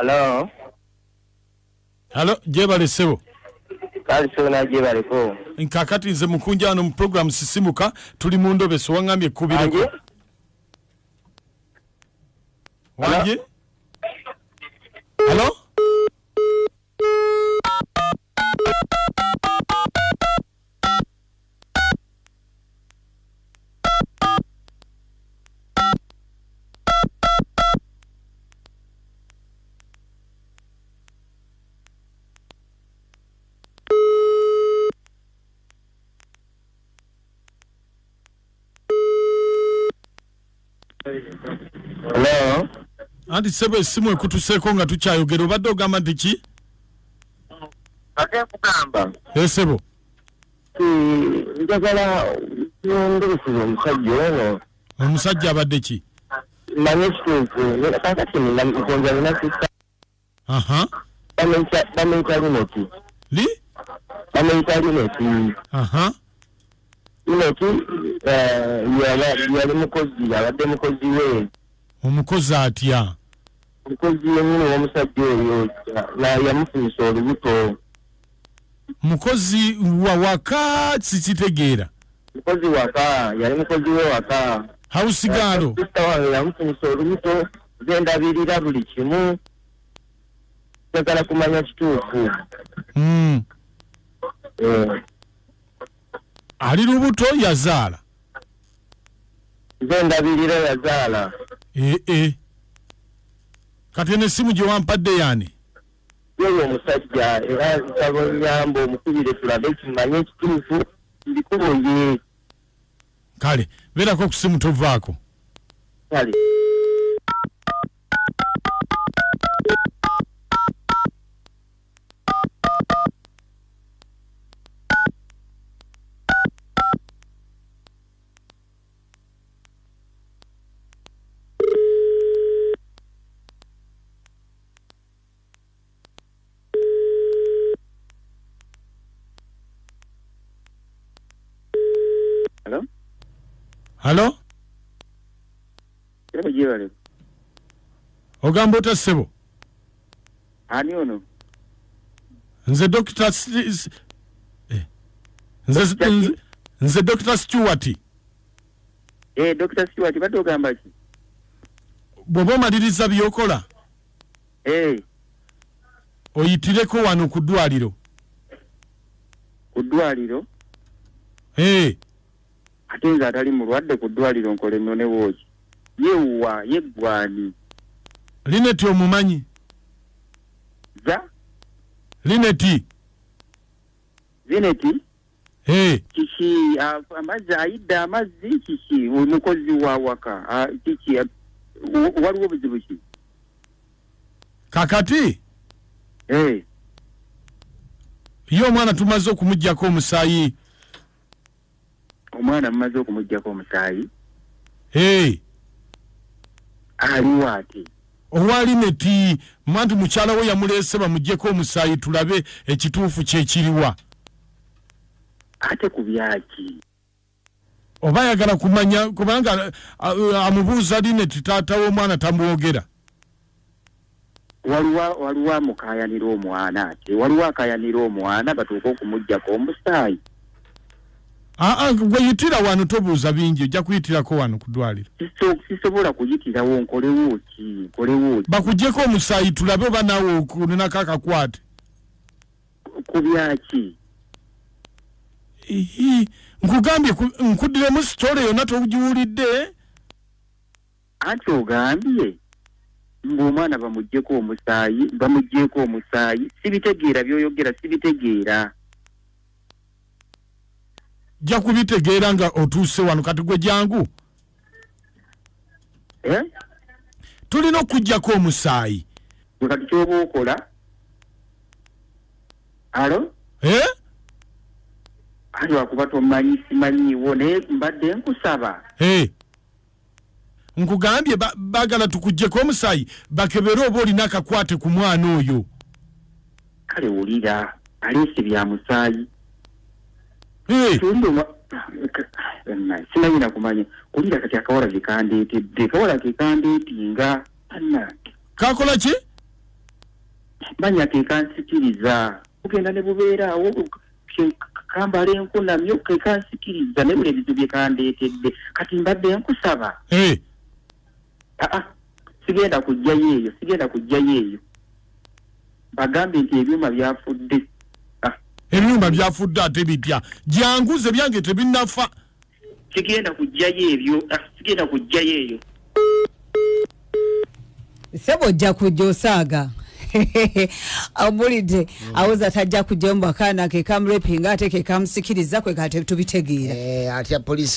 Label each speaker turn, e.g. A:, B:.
A: Halo, jebale sebo.
B: Kali sona jebale ko.
A: Nkakati nze mukunjano mu program sisimuka tuli mu ndobe so wangambye kubireko. Wanje? Halo?
B: Hello.
A: Andi sebo esimu ekutuseko nga tukyayogera obadde ogamba nti ki?
B: Ate kugamba.
A: Sebo.
B: Njagala ndikusiza omusajja ono.
A: Omusajja abadde ki?
B: Manye kituufu kakati nkonja nina sista.
A: Aha.
B: Bameyita Lineti.
A: Li?
B: Bameyita Lineti.
A: Aha.
B: Lineti yali mukozi abadde mukozi we.
A: Omukozi atya?
B: Mukozi yennyini w'omusajja oyo yamufunisa olubuto.
A: Mukozi wa waka sikitegeera.
B: Mukozi waka yali mukozi we waka.
A: Hausigalo.
B: Sista wange yamufunisa olubuto gendabirira buli kimu. Njagala kumanya kituufu.
A: Ali lubuto yazaala.
B: Gendabirira yazaala.
A: Kati n'essimu gye wampadde yani?
B: Yewe omusajja era nsaba nnyambo omukubire tulabe kimanye ekituufu mbikubuye.
A: Kale beerako ku ssimu tovaako.
B: Kale.
A: Halo?
B: Sebo jibale.
A: Ogamba ota sebo?
B: Ani ono?
A: Nze Dr. Nze Dr. Stewart.
B: Dr. Stewart bade ogamba ki?
A: Bwoba omaliriza byokola? Oyitireko wano ku ddwaliro.
B: Ku ddwaliro? Ate nze atali mulwadde ku ddwaliro nkole none wooki. Yewa yeggwani.
A: Lineti omumanyi?
B: Za?
A: Lineti? Kiki
B: amazzi ayidde amazzi kiki omukozi wa waka kiki waliwo obuzibu ki?
A: Kakati? Ye omwana tumaze okumuggyako omusaayi.
B: Omwana mmaze okumuggyako omusaayi? Ali ate?
A: Owali neti manti mukyala we yamuleese bamuggyeko omusaayi tulabe ekituufu kyekiriwa.
B: Ate ku byaki?
A: Oba ayagala kumanya kubanga amubuuza Lineti taata w'omwana tamwogera.
B: Waliwo amukayanira omwana ate? Waliwo akayanira omwana batuuka okumuggyako omusaayi?
A: Gwe yitira wano tobuuza bingi ojja kuyitirako wano ku ddwaliro.
B: Sisobola kuyitirawo nkolewo ki?
A: Bakuggyeko omusaayi tulabe oba naawe okunenako akakwate.
B: Ku byaki?
A: Nkugambye nkuddiremu sitole yonna togiwulidde?
B: Anti ogambye ng'omwana bamuggyeko omusaayi sibitegeera byoyogera sibitegeera.
A: Jja kubitegeera nga otuuse wano kati gwe jangu. Tulina okuggyako omusaayi.
B: Kati kyoba okola? Alo? Ali wakuba tomanyi simanyiwo naye mbadde nkusaba.
A: Nkugambye bagala tukuggyeko omusaayi bakebere oba olina akakwate ku mwana oyo.
B: Kale wulira aleese bya musaayi. Simanyi nakumanya kulira kati akawala kekandeetedde kawala kekandeetinga
A: kakola ki?
B: manya ke kansikiriza kugenda ne bubeeraawo kambala enkunamyo ke kansikiriza ne buli ebizibu bye kandeetedde kati mbadde nkusaba sigenda kujjayo eyo bagambe nti ebyuma byafudde
A: ebyuma byafudde ate bitya janguze byange tebinnafa
B: sigenda kujjayo eyo
C: sebo ojja kujja osaaga amulidde awuza tajja kujja mu bakana ke kamrepinga ate ke kamusikiriza kwe kate tubitegeera
D: ate police